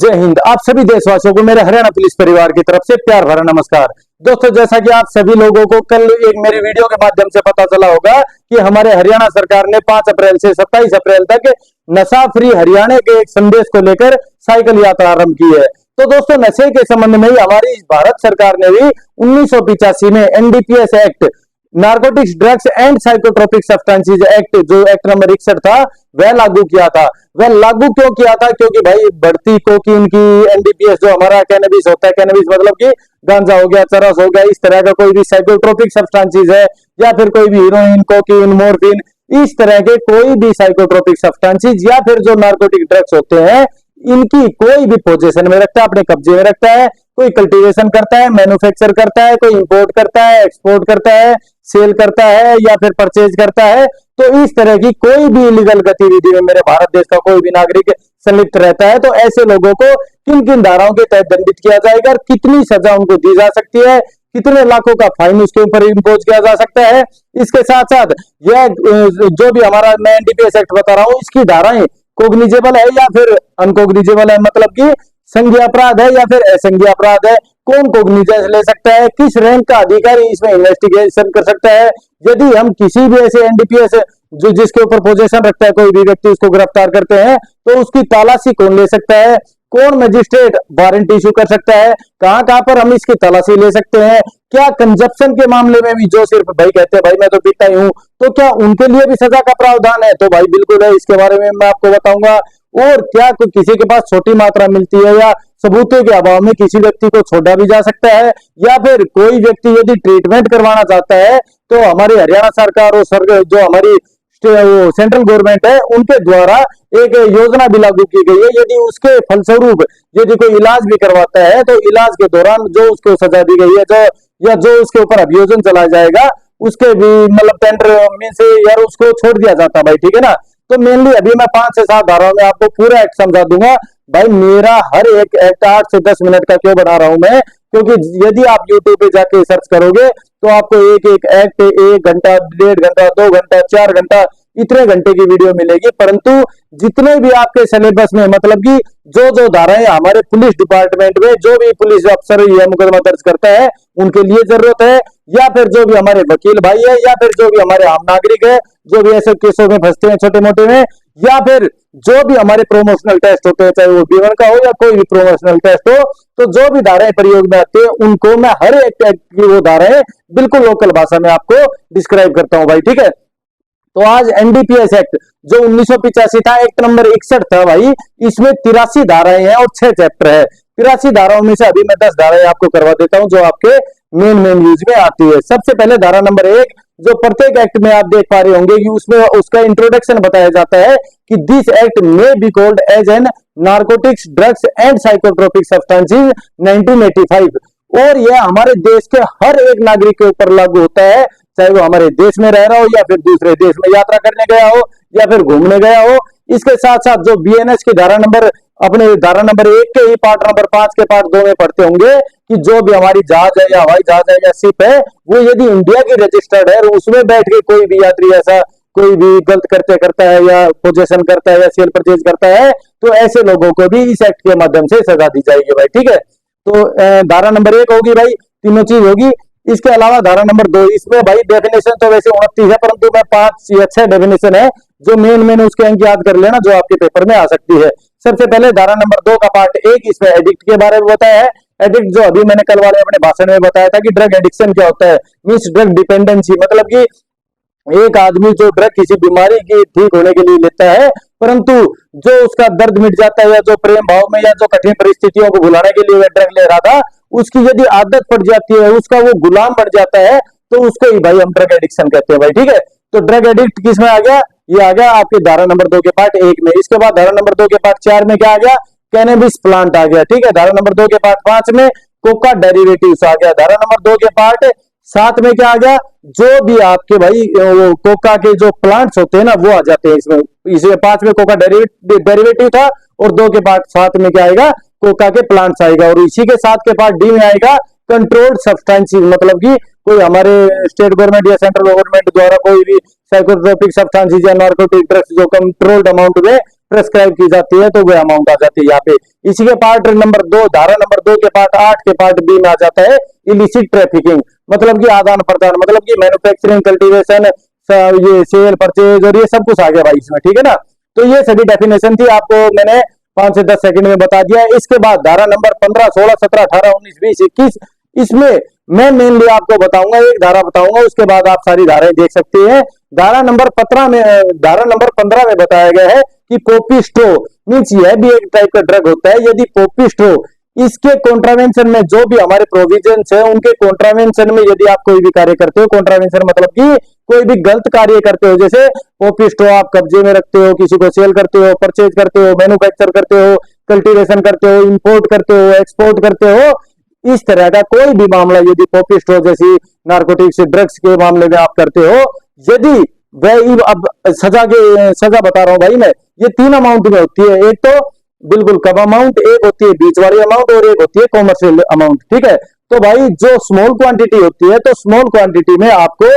जय हिंद। आप सभी देशवासियों को मेरे हरियाणा पुलिस परिवार की तरफ से प्यार भरा नमस्कार। दोस्तों, जैसा कि आप सभी लोगों को कल एक मेरी वीडियो के माध्यम से पता चला होगा कि हमारे हरियाणा सरकार ने 5 अप्रैल से 27 अप्रैल तक नशा फ्री हरियाणा के एक संदेश को लेकर साइकिल यात्रा आरंभ की है। तो दोस्तों, नशे के संबंध में ही हमारी भारत सरकार ने भी 1985 में NDPS act, narcotics drugs and psychotropic substances act, जो एक्ट नंबर 61 था, वह लागू किया था। वह लागू क्यों किया था? क्योंकि भाई बढ़ती कोकीन की एनडीपीएस, जो हमारा कैनबिस होता है, कैनबिस मतलब कि गांजा हो गया, चरस हो गया, इस तरह का कोई भी साइकोट्रोपिक सब्सटेंसेस है, या फिर कोई भी हीरोइन, कोकीन, मोर्फिन, इस तरह के कोई भी साइकोट्रोपिक सब्सटेंसेस या फिर जो नार्कोटिक ड्रग्स होते हैं, इनकी कोई भी पोजीशन में रखता है, अपने कब्जे में रखता है, कोई कल्टीवेशन करता है, मैन्युफैक्चर करता है, कोई इंपोर्ट करता है, एक्सपोर्ट करता है, सेल करता है या फिर परचेज करता है, तो इस तरह की कोई भी इलीगल गतिविधि में मेरे भारत देश का कोई भी नागरिक संलिप्त रहता है, तो ऐसे लोगों को किन किन धाराओं के तहत दंडित किया जाएगा और कितनी सजा उनको दी जा सकती है, कितने लाखों का फाइन उसके ऊपर इम्पोज किया जा सकता है। इसके साथ साथ यह जो भी हमारा मैं एनडीपीएस एक्ट बता रहा हूं, इसकी धाराएं कोग्निजेबल है या फिर अनकोग्निजेबल है, मतलब कि संज्ञेय अपराध है या फिर असंज्ञेय अपराध है, कौन कोग्निजेंस ले सकता है, किस रैंक का अधिकारी इसमें इन्वेस्टिगेशन कर सकता है। यदि हम किसी भी ऐसे एनडीपीएस जो जिसके ऊपर पोजीशन रखता है कोई भी व्यक्ति, उसको गिरफ्तार करते हैं, तो उसकी तलाशी कौन ले सकता है, कौन मजिस्ट्रेट वारंट इशू कर सकता है, कहां कहां पर हम इसकी तलाशी ले सकते हैं, क्या कंजप्शन के मामले में भी जो सिर्फ भाई कहते हैं भाई मैं तो पीता ही हूं, तो क्या उनके लिए भी सजा का प्रावधान है? तो भाई बिल्कुल है, इसके बारे में मैं आपको बताऊंगा। और क्या कोई किसी के पास छोटी मात्रा मिलती है या सबूतों के अभाव में किसी व्यक्ति को छोड़ा भी जा सकता है, या फिर कोई व्यक्ति यदि ट्रीटमेंट करवाना चाहता है तो हमारी हरियाणा सरकार और जो हमारी सेंट्रल गवर्नमेंट है, उनके द्वारा एक योजना भी लागू की गई है। यदि उसके फलस्वरूप यदि कोई इलाज भी करवाता है, तो इलाज के दौरान जो उसको सजा दी गई है, जो या जो उसके ऊपर अभियोजन चलाया जाएगा, उसके भी मतलब टेंडर में से यार उसको छोड़ दिया जाता है भाई, ठीक है ना। तो मेनली अभी मैं 5 से 7 धाराओं में आपको पूरा एक्ट समझा दूंगा। भाई मेरा हर एक एक्ट 8 से 10 मिनट का क्यों बना रहा हूं मैं, क्योंकि यदि आप यूट्यूब पे जाके सर्च करोगे तो आपको एक एक एक्ट 1 घंटा, 1.5 घंटा, 2 घंटा, 4 घंटा, इतने घंटे की वीडियो मिलेगी। परंतु जितने भी आपके सिलेबस में, मतलब कि जो धाराएं हमारे पुलिस डिपार्टमेंट में जो भी पुलिस अफसर यह मुकदमा दर्ज करता है उनके लिए जरूरत है, या फिर जो भी हमारे वकील भाई है, या फिर जो भी हमारे आम नागरिक है जो भी ऐसे केसों में फंसते हैं छोटे मोटे में, या फिर जो भी हमारे प्रोमोशनल टेस्ट होते हैं, चाहे वो B1 का हो या कोई भी प्रोमोशनल टेस्ट हो, तो जो भी धाराएं प्रयोग में आती है उनको मैं हर एक की वो धाराएं बिल्कुल लोकल भाषा में आपको डिस्क्राइब करता हूं भाई, ठीक है। तो आज एनडीपीएस एक्ट जो 1985 था, एक्ट नंबर 61 था भाई, इसमें 83 धाराएं हैं और 6 चैप्टर है। 83 धाराओं में से अभी मैं 10 धाराएं आपको करवा देता हूं जो आपके मेन यूज में आती है। सबसे पहले धारा नंबर 1, जो प्रत्येक एक्ट में आप देख पा रहे होंगे कि उसमें उसका इंट्रोडक्शन बताया जाता है कि this act may be called as an narcotics drugs and psychotropic substances 1985, और यह हमारे देश के हर एक नागरिक के ऊपर लागू होता है, चाहे वो हमारे देश में रह रहा हो या फिर दूसरे देश में यात्रा करने गया हो या फिर घूमने गया हो। इसके साथ साथ जो बीएनएस की धारा नंबर 1 के ही पार्ट नंबर 5 के पार्ट 2 में पढ़ते होंगे कि जो भी हमारी जहाज है या हवाई जहाज है या शिप है, वो यदि इंडिया की रजिस्टर्ड है और उसमें बैठ के कोई भी यात्री ऐसा कोई भी गलत करता है या पोजेशन करता है या सेल परचेज करता है, तो ऐसे लोगों को भी इस एक्ट के माध्यम से सजा दी जाएगी भाई, ठीक है। तो धारा नंबर 1 होगी भाई, तीनों चीज होगी। इसके अलावा धारा नंबर 2, इसमें भाई डेफिनेशन तो वैसे 29 है, परंतु मैं 5 या 6 डेफिनेशन है जो मेन उसके अंक याद कर लेना, जो आपके पेपर में आ सकती है। सबसे पहले धारा नंबर 2 का पार्ट 1, इसमें एडिक्ट के बारे में बताया है। एडिक्ट जो अभी मैंने कल वाले अपने भाषण में बताया था कि ड्रग एडिक्शन क्या होता है, मीन्स ड्रग डिपेंडेंसी, मतलब कि एक आदमी जो ड्रग किसी बीमारी की ठीक होने के लिए लेता है, परंतु जो उसका दर्द मिट जाता है या जो प्रेम भाव में या जो कठिन परिस्थितियों को भुलाने के लिए वह ड्रग ले रहा था, उसकी यदि आदत पड़ जाती है, उसका वो गुलाम बन जाता है, तो उसको ही भाई हम ड्रग एडिक्शन कहते हैं भाई, ठीक है। तो ड्रग एडिक्ट किसमें आ गया? ये आ गया आपके धारा नंबर 2 के पार्ट 1 में। इसके बाद धारा नंबर 2 के पार्ट 4 में क्या आ गया? कैनबिस प्लांट आ गया, ठीक है। धारा नंबर 2 के पार्ट 5 में कोका डेरिवेटिव्स आ गया। धारा नंबर 2 के पार्ट 7 में क्या आ गया? जो भी आपके भाई वो कोका के जो प्लांट्स होते हैं ना, वो आ जाते हैं इसमें 5 में कोका डेरिवेटिव था, और 2 के पार्ट 7 में क्या आएगा? कोका के प्लांट्स आएगा। और इसी के 7 के पार्ट डी में आएगा कंट्रोल्ड सब्सटेंसेस, मतलब कि कोई हमारे स्टेट गवर्नमेंट या सेंट्रल गवर्नमेंट द्वारा कोई भी साइकोट्रोपिक सब्सटेंसेस या नार्कोटिक ड्रग्स जो कंट्रोल्ड अमाउंट में प्रेस्क्राइब की जाती है तो वो अमाउंट आ जाती है यहाँ पे। इसी के पार्ट नंबर 2, धारा नंबर 2 के पार्ट 8 के पार्ट बी में आ जाता है इलिसिट ट्रैफिकिंग, मतलब कि आदान प्रदान, मतलब कि मैन्युफैक्चरिंग, कल्टीवेशन, ये सेल, परचेज और ये सब कुछ आ गया भाई इसमें, ठीक है ना। तो ये सभी डेफिनेशन थी, आपको मैंने 5 से 10 सेकंड में बता दिया है। इसके बाद धारा नंबर 15, 16, 17, 18, 19, 20, 21, इसमें मैं मेनली आपको बताऊंगा, एक धारा बताऊंगा, उसके बाद आप सारी धाराएं देख सकते हैं। धारा नंबर 15 में बताया गया है कि पोपिस्टो मीन्स यह भी एक टाइप का ड्रग होता है। यदि पोपिस्टो इसके कॉन्ट्रावेंशन में जो भी हमारे प्रोविजंस है उनके कॉन्ट्रावेंशन में यदि आप कोई भी कार्य करते हो, कॉन्ट्रावेंशन मतलब कि कोई भी गलत कार्य करते हो, जैसे पोपिस्टो आप कब्जे में रखते हो, किसी को सेल करते हो, परचेज करते हो, मैन्युफैक्चर करते हो, कल्टीवेशन करते हो, इंपोर्ट करते हो, एक्सपोर्ट करते हो, इस तरह का कोई भी मामला यदि पोपिस्टो जैसी नारकोटिक्स ड्रग्स के मामले में आप करते हो, यदि वह अब सजा बता रहा हूं भाई मैं, ये 3 अमाउंट में होती है। एक तो बिल्कुल कम अमाउंट, एक होती है बीच वाली अमाउंट और एक होती है कॉमर्शियल अमाउंट, ठीक है। तो भाई जो स्मॉल क्वांटिटी होती है, तो स्मॉल क्वांटिटी में आपको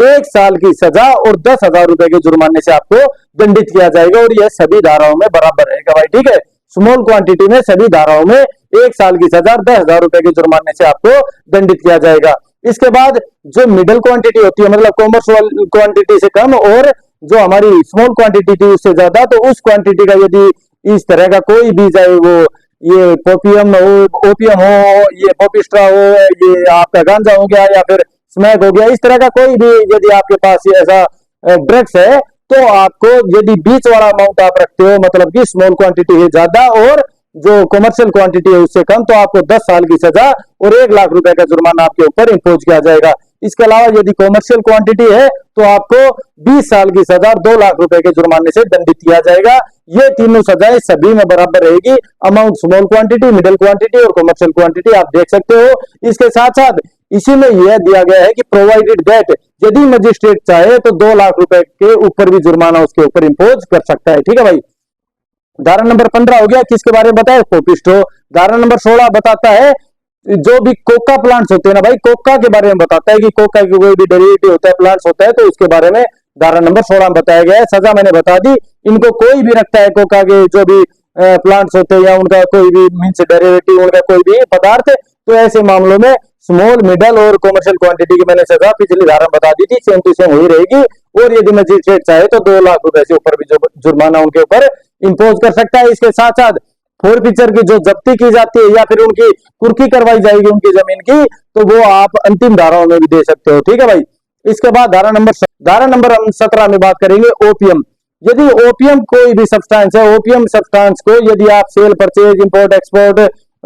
1 साल की सजा और 10,000 रुपए के जुर्माने से आपको दंडित किया जाएगा, और यह सभी धाराओं में बराबर रहेगा भाई, ठीक है। स्मॉल क्वांटिटी में सभी धाराओं में 1 साल की सजा, 10,000 रुपए के जुर्माने से आपको दंडित किया जाएगा। इसके बाद जो मिडिल क्वांटिटी होती है, मतलब कॉमर्शियल क्वांटिटी से कम और जो हमारी स्मॉल क्वांटिटी थी उससे ज्यादा, तो उस क्वांटिटी का यदि इस तरह का कोई भी, चाहे वो ये पोपियम हो, ओपियम हो, ये पोपिस्ट्रा हो, ये आपका गांजा हो गया या फिर स्मैक हो गया, इस तरह का कोई भी यदि आपके पास ऐसा ड्रग्स है, तो आपको यदि बीच वाला अमाउंट आप रखते हो, मतलब कि स्मॉल क्वांटिटी है ज्यादा और जो कमर्शियल क्वांटिटी है उससे कम, तो आपको 10 साल की सजा और 1 लाख रुपए का जुर्माना आपके ऊपर इंपोज किया जाएगा। इसके अलावा यदि कमर्शियल क्वांटिटी है तो आपको 20 साल की सजा और 2 लाख रुपए के जुर्माने से दंडित किया जाएगा। ये तीनों सजाएं सभी में बराबर रहेगी, amount small quantity, middle quantity और कमर्शियल क्वांटिटी, आप देख सकते हो। इसके साथ साथ इसी में यह दिया गया है कि प्रोवाइडेड दैट यदि मजिस्ट्रेट चाहे तो 2 लाख रुपए के ऊपर भी जुर्माना उसके ऊपर इंपोज कर सकता है, ठीक है भाई। धारा नंबर 15 हो गया, किसके बारे में बताया, पोपिस्टो। धारा नंबर 16 बताता है जो भी कोका प्लांट्स होते हैं ना भाई, कोका के बारे में बताता है कि कोका की कोई भी डेरिवेटिव होता है, प्लांट्स होता है, तो उसके बारे में धारा नंबर 16 में बताया गया है। सजा मैंने बता दी, इनको कोई भी रखता है कोका के जो भी प्लांट्स होते हैं या उनका कोई भी मीन्स डेरिवेटिव, उनका कोई भी पदार्थ, तो ऐसे मामलों में स्मॉल, मिडल और कॉमर्शियल क्वांटिटी की मैंने सजा पिछली धारा में बता दी थी, सेम टू सेम वही रहेगी। और यदि मजिस्ट्रेट चाहे तो 2 लाख रुपए से ऊपर भी जो जुर्माना उनके ऊपर इंपोज कर सकता है। इसके साथ साथ फोरफीचर की जो जब्ती की जाती है या फिर उनकी कुर्की करवाई जाएगी उनकी जमीन की, तो वो आप अंतिम धाराओं में भी दे सकते हो, ठीक है भाई। इसके बाद धारा नंबर 17 में बात करेंगे ओपियम। यदि ओपियम कोई भी सब्सटेंस है, ओपियम सब्सटेंस को यदि आप sale, purchase, import, export,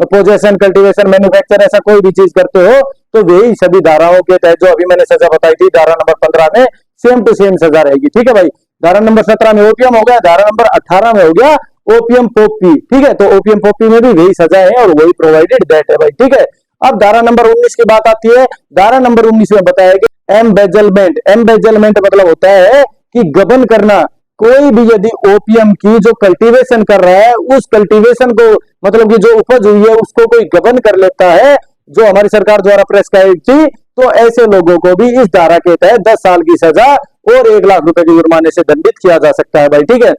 possession, cultivation, manufacture ऐसा कोई भी चीज करते हो, तो वही सभी धाराओं के तहत जो अभी मैंने सजा बताई थी धारा नंबर 15 में सेम टू सेम सजा रहेगी, ठीक है भाई। धारा नंबर 17 में ओपियम हो गया, धारा नंबर 18 में हो गया ओपियम पॉपी, ठीक है। तो ओपियम पॉपी में भी वही सजा है और वही प्रोवाइडेड दैट है भाई, ठीक है। अब धारा नंबर 19 की बात आती है। धारा नंबर 19 में बताया गया एम्बेजलमेंट। एम्बेजलमेंट मतलब होता है कि गबन करना। कोई भी यदि ओपियम की जो कल्टीवेशन कर रहा है, उस कल्टीवेशन को मतलब कि जो उपज हुई है उसको कोई गबन कर लेता है, जो हमारी सरकार द्वारा प्रेस्क्राइब थी, तो ऐसे लोगों को भी इस धारा के तहत 10 साल की सजा और 1 लाख रुपए के जुर्माने से दंडित किया जा सकता है भाई, ठीक है।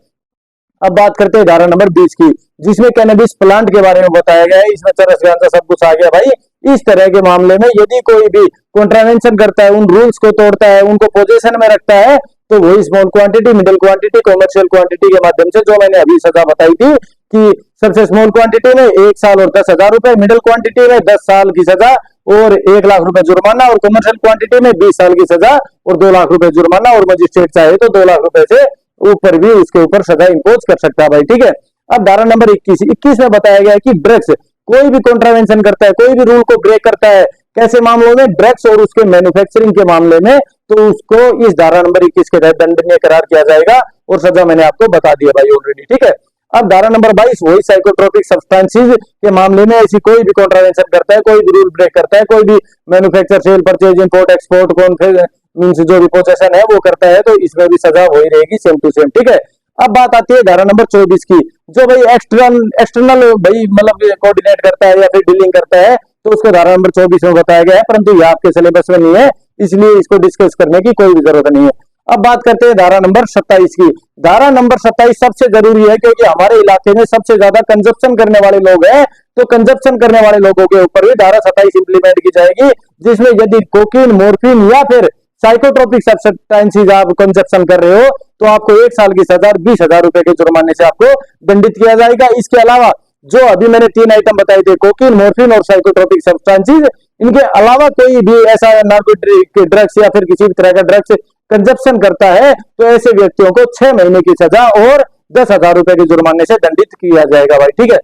अब बात करते हैं धारा नंबर 20 की, जिसमें कैनबिस प्लांट के बारे में बताया गया है। इसमें चरस गांजा सब कुछ आ गया भाई। इस तरह के मामले में यदि कोई भी कॉन्ट्रावेंशन करता है, उन रूल्स को तोड़ता है, उनको पोजीशन में रखता है, तो वही small quantity, middle quantity, commercial quantity के माध्यम से जो मैंने अभी सजा बताई थी कि सबसे स्मॉल क्वांटिटी में 1 साल और 10,000 रुपए, मिडिल क्वांटिटी में 10 साल की सजा और 1 लाख रुपए जुर्माना, और कमर्शियल क्वांटिटी में 20 साल की सजा और 2 लाख रुपए जुर्माना, और मजिस्ट्रेट चाहे तो 2 लाख रुपए से ऊपर भी उसके ऊपर सजा इंपोज कर सकता है भाई, ठीक है। अब धारा नंबर 21 में बताया गया है कि ड्रग्स कोई भी कॉन्ट्रावेंशन करता है, कोई भी रूल को ब्रेक करता है, कैसे मामलों में, ड्रग्स और उसके मैन्युफैक्चरिंग के मामले में, तो उसको इस धारा नंबर 21 के तहत दंडनीय करार किया जाएगा और सजा मैंने आपको बता दिया भाई ऑलरेडी, ठीक है। अब धारा नंबर 22 वही साइकोट्रोपिक सब्सटेंसेस के मामले में ऐसी कोई भी कॉन्ट्रावेंशन करता है, कोई भी रूल ब्रेक करता है, कोई भी manufacture, sale, purchase, import, export, means जो भी पोजेशन है वो करता है, तो इसमें भी सजा वही रहेगी सेम टू सेम, ठीक है। अब बात आती है धारा नंबर 24 की, जो भाई एक्सटर्नल भाई मतलब कोऑर्डिनेट करता है या फिर डीलिंग करता है, तो उसको धारा नंबर 24 में बताया गया है, परंतु ये आपके सिलेबस में नहीं है, इसलिए इसको डिस्कस करने की कोई भी जरूरत नहीं है। अब बात करते हैं धारा नंबर 27 की। धारा नंबर 27 सबसे जरूरी है क्योंकि हमारे इलाके में सबसे ज्यादा कंजप्शन करने वाले लोग हैं, तो कंजप्शन करने वाले लोगों के ऊपर भी धारा 27 इंप्लीमेंट की जाएगी, जिसमें यदि कोकीन, मोर्फिन या फिर साइकोट्रोपिक सब्सटेंसेस आप कंजप्शन कर रहे हो तो आपको 1 साल की सजा, 20,000 रुपए के जुर्माने से आपको दंडित किया जाएगा। इसके अलावा जो अभी मैंने 3 आइटम बताए थे, कोकीन, मोर्फिन और साइकोट्रोपिक सब्सटेंसेस, इनके अलावा कोई भी ऐसा नार्कोटिक ड्रग्स या फिर किसी भी तरह का ड्रग्स कंजप्शन करता है तो ऐसे व्यक्तियों को 6 महीने की सजा और 10,000 रुपए के जुर्माने से दंडित किया जाएगा भाई, ठीक है।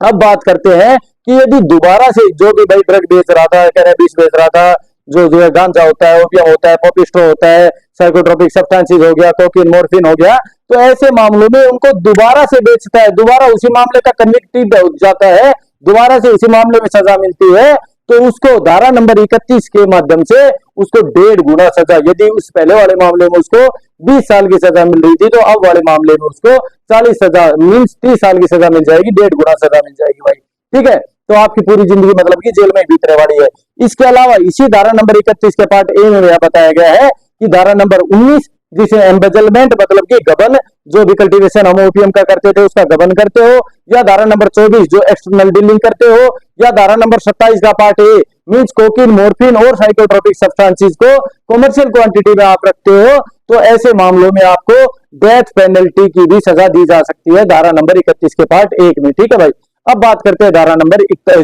अब बात करते हैं कि यदि दोबारा से जो भी भाई ड्रग बेच रहा था, कैनबिस बेच रहा था, जो है गांजा होता है, ओपियम होता है, पॉपिस्ट्रो होता है, साइकोट्रोपिक सब्सटेंसेस हो गया, कोकीन, मोर्फिन हो गया, तो ऐसे मामलों में उनको दोबारा से बेचता है, दोबारा उसी मामले का कन्विक्टेड हो जाता है, दोबारा से इसी मामले में सजा मिलती है, तो उसको धारा नंबर 31 के माध्यम से उसको 1.5 गुना सजा, यदि उस पहले वाले मामले में उसको 20 साल की सजा मिल रही थी तो अब वाले मामले में उसको 40 सजा मीन्स 30 साल की सजा मिल जाएगी, 1.5 गुना सजा मिल जाएगी भाई, ठीक है। तो आपकी पूरी जिंदगी मतलब कि जेल में बीतने वाली है। इसके अलावा इसी धारा नंबर 31 के पार्ट ए में यह बताया गया है कि धारा नंबर 19 जिसे एम्बेजलमेंट मतलब कि गबन, जो भी कल्टीवेशन हम ओपीएम का करते थे उसका गबन करते हो, या धारा नंबर 24 जो एक्सटर्नल डीलिंग करते हो, या धारा नंबर 27 का part A means cocaine, morphine और साइकोट्रोपिक सब्सटेंसेस को कमर्शियल क्वांटिटी में आप रखते हो, तो ऐसे मामलों में आपको डेथ पेनल्टी की भी सजा दी जा सकती है धारा नंबर 31 के पार्ट 1 में, ठीक है भाई। अब बात करते हैं धारा नंबर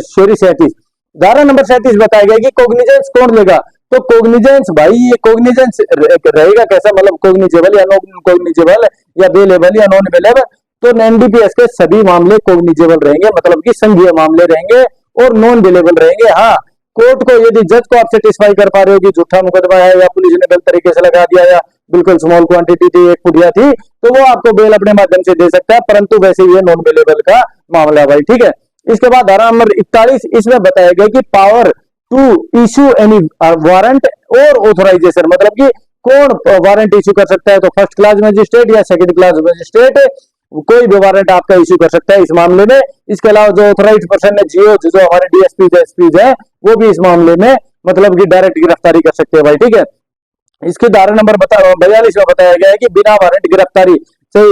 37। धारा नंबर 37 बताया गया कि कोग्निजेंस कौन लेगा, तो कोग्निजेंस भाई ये कोग्निजेंस रहेगा कैसा, मतलब कोग्निजेबल या नॉन कोग्निजेबल या बेलेबल या नॉन बेलेबल, तो एनडीपीएस के सभी मामले कोग्निजेबल रहेंगे, मतलब कि संघीय मामले रहेंगे और नॉन बेलेबल रहेंगे। हाँ, कोर्ट को यदि जज को आप सेटिस्फाई कर पा रहे हो कि झूठा मुकदमा है या पुलिस ने गलत तरीके से लगा दिया या बिल्कुल स्मॉल क्वांटिटी थी, 1 फुटिया थी, तो वो आपको बेल अपने माध्यम से दे सकता है, परंतु वैसे ये नॉन बेलेबल का मामला भाई, ठीक है। इसके बाद धारा नंबर 41 इसमें बताया गया कि power to issue any warrant और ऑथराइजेशन, मतलब कि कौन वारंट इश्यू कर सकता है, तो फर्स्ट क्लास मजिस्ट्रेट या सेकंड क्लास मजिस्ट्रेट कोई भी वारंट आपका इश्यू कर सकता है इस मामले में। इसके अलावा जो ऑथराइज्ड पर्सन है जीओ जो हमारे डीएसपी एसपी है वो भी इस मामले में मतलब कि डायरेक्ट गिरफ्तारी कर सकते हैं भाई, ठीक है। इसके धारा नंबर 42 में बताया गया है कि बिना वारंट गिरफ्तारी से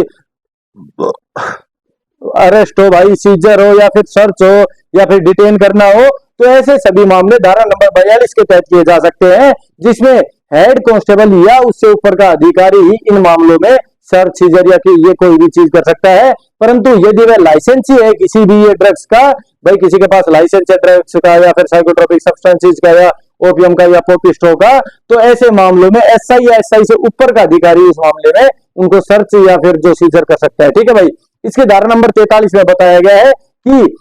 अरेस्ट हो भाई, सीजर हो या फिर सर्च हो या फिर डिटेन करना हो, तो ऐसे सभी मामले धारा नंबर 42 के तहत किए जा सकते हैं, जिसमें हेड कांस्टेबल या उससे ऊपर का अधिकारी ही इन मामलों में सर्च, सीजर या कि ये कोई भी चीज कर सकता है। परंतु यदि वह लाइसेंसी है किसी भी ये ड्रग्स का, भाई किसी के पास लाइसेंस है ड्रग्स का या फिर साइकोट्रोपिक सब्सटेंसेस का या ओपियम का या पोपिस्ट्रो का, तो ऐसे मामलों में एसआई या एसआई से ऊपर का अधिकारी इस मामले में उनको सर्च या फिर जो सीजर कर सकता है, ठीक है भाई। इसके धारा नंबर 43 में बताया गया है कि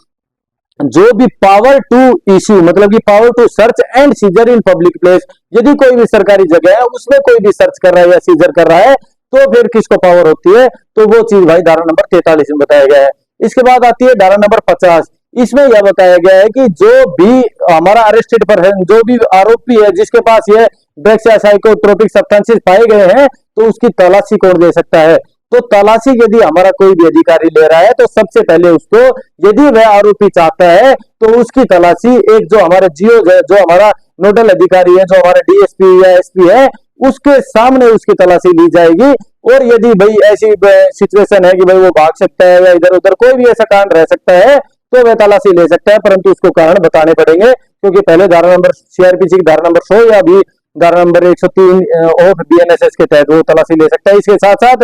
जो भी पावर टू इश्यू मतलब कि power to search and seizure in public place, यदि कोई भी सरकारी जगह है उसमें कोई भी सर्च कर रहा है या सीजर कर रहा है तो फिर किसको पावर होती है, तो वो चीज भाई धारा नंबर 43 में बताया गया है। इसके बाद आती है धारा नंबर 50। इसमें यह बताया गया है कि जो भी हमारा अरेस्टेड पर्सन, जो भी आरोपी है जिसके पास ये ड्रग्स या साइकोट्रोपिक सब्सटेंसेस पाए गए हैं, तो उसकी तलाशी कौन दे सकता है, तो तलाशी यदि हमारा कोई भी अधिकारी ले रहा है तो सबसे पहले उसको यदि वह आरोपी चाहता है तो उसकी तलाशी एक जो हमारे जीओ है, जो हमारा नोडल अधिकारी है, जो हमारा डीएसपी या एसपी है, उसके सामने उसकी तलाशी ली जाएगी। और यदि भाई ऐसी सिचुएशन है कि भाई वो भाग सकता है या इधर उधर कोई भी ऐसा कांड रह सकता है तो वह तलाशी ले सकता है, परंतु उसको कारण बताने पड़ेंगे, क्योंकि पहले धारा नंबर सीआरपीसी की धारा नंबर 100 या भी धारा नंबर 103 ऑफ बीएनएसएस के तहत वो तलाशी ले सकता है। इसके साथ साथ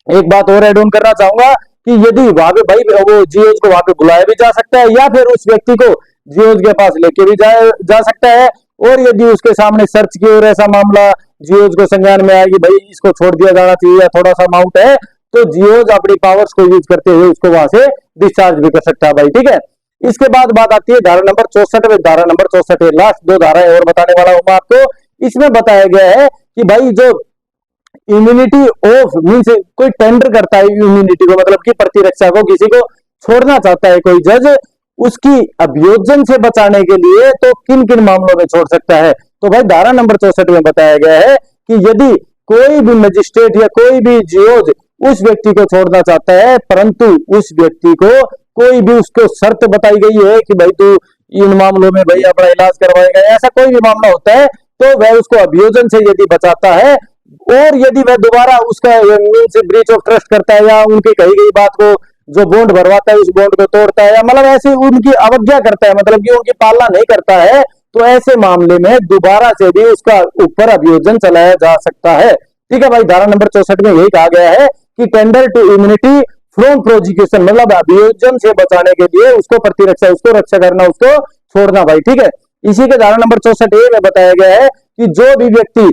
एक बात और एड ऑन करना चाहूंगा कि यदि वहां पे भाई वो जीओज को वहां पे बुलाया भी जा सकता है या फिर उस व्यक्ति को जीओज के पास लेके भी जा सकता है, और यदि उसके सामने सर्च की और ऐसा मामला जीओज को संज्ञान में आए कि भाई इसको छोड़ दिया जाना चाहिए या थोड़ा सा अमाउंट है, तो जीओज अपनी पावर्स को यूज करते हुए उसको वहां से डिस्चार्ज भी कर सकता है भाई, ठीक है। इसके बाद बात आती है धारा नंबर 64 में। धारा नंबर 64 लास्ट 2 धाराएं और बताने वाला हूं मैं आपको। इसमें बताया गया है कि भाई जो इम्यूनिटी ऑफ मीन्स कोई टेंडर करता है इम्यूनिटी को, मतलब कि प्रतिरक्षा को किसी को छोड़ना चाहता है कोई जज, उसकी अभियोजन से बचाने के लिए तो किन किन मामलों में छोड़ सकता है, तो भाई धारा नंबर 64 में बताया गया है कि यदि कोई भी मजिस्ट्रेट या कोई भी जीओज उस व्यक्ति को छोड़ना चाहता है, परंतु उस व्यक्ति को कोई भी उसको शर्त बताई गई है कि भाई तू इन मामलों में भाई अपना इलाज करवाएगा, ऐसा कोई भी मामला होता है, तो वह उसको अभियोजन से यदि बचाता है और यदि वह दोबारा उसका मीन्स ब्रीच ऑफ ट्रस्ट करता है या उनकी कही गई बात को जो बॉन्ड भरवाता है उस बॉन्ड को तोड़ता है या मतलब ऐसे उनकी अवज्ञा करता है, मतलब कि उनकी पालना नहीं करता है, तो ऐसे मामले में दोबारा से भी उसका ऊपर अभियोजन चलाया जा सकता है। ठीक है भाई, धारा नंबर 64 में यही कहा गया है कि tender to immunity from prosecution, मतलब अभियोजन से बचाने के लिए उसको प्रतिरक्षा, उसको रक्षा करना, उसको छोड़ना भाई। ठीक है, इसी के धारा नंबर 64A में बताया गया है कि जो भी व्यक्ति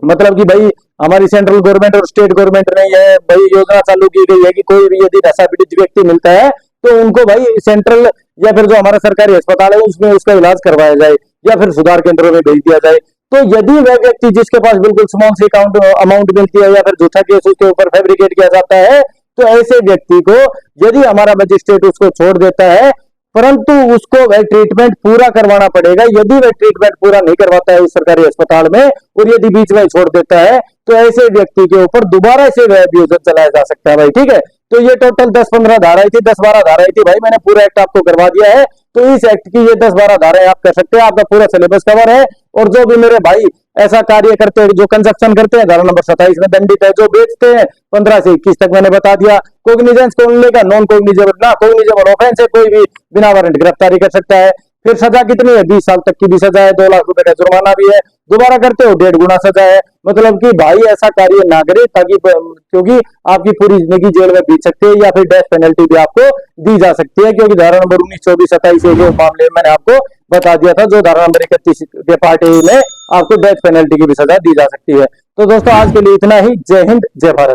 मतलब कि भाई हमारी सेंट्रल गवर्नमेंट और स्टेट गवर्नमेंट ने यह भाई योजना चालू की गई है कि कोई भी यदि नशा पीड़ित व्यक्ति मिलता है तो उनको भाई सेंट्रल या फिर जो हमारा सरकारी अस्पताल है उसमें उसका इलाज करवाया जाए या फिर सुधार केंद्रों में भेज दिया जाए। तो यदि वह व्यक्ति जिसके पास बिल्कुल स्मॉल सी अमाउंट मिलती है या फिर झूठा केस उसके ऊपर फैब्रिकेट किया जाता है, तो ऐसे व्यक्ति को यदि हमारा मजिस्ट्रेट उसको छोड़ देता है, परंतु उसको वह ट्रीटमेंट पूरा करवाना पड़ेगा। यदि वह ट्रीटमेंट पूरा नहीं करवाता है उस सरकारी अस्पताल में और यदि बीच में छोड़ देता है, तो ऐसे व्यक्ति के ऊपर दोबारा से वह अभियोजन चलाया जा सकता है भाई। ठीक है, तो ये टोटल 10-15 धाराएं थी, 10-12 धाराएं थी भाई, मैंने पूरा एक्ट आपको करवा दिया है। तो इस एक्ट की ये 10-12 धाराएं आप कर सकते हैं, आपका पूरा सिलेबस कवर है। और जो भी मेरे भाई ऐसा कार्य करते हैं, जो कंजप्शन करते हैं, धारा नंबर 27 में दंडित है। जो बेचते हैं 15 से 21 तक मैंने बता दिया। कोग्निजेंस कौन लेगा, नॉन कोग्निजेबल, ना कोग्निजेबल ऑफेंस है, कोई भी बिना वारंट गिरफ्तारी कर सकता है। फिर सजा कितनी है, 20 साल तक की भी सजा है, 2 लाख रुपए का जुर्माना भी है, दोबारा करते हो 1.5 गुना सजा है। मतलब कि भाई ऐसा कार्य ना करे, ताकि क्योंकि आपकी पूरी जिंदगी जेल में बीत सकती है या फिर डेथ पेनल्टी भी आपको दी जा सकती है, क्योंकि धारा नंबर 19, 24, 27 जो मामले मैंने आपको बता दिया था, जो धारा नंबर 31 के पार्ट ए में आपको डेथ पेनल्टी की भी सजा दी जा सकती है। तो दोस्तों आज के लिए इतना ही। जय हिंद, जय भारत।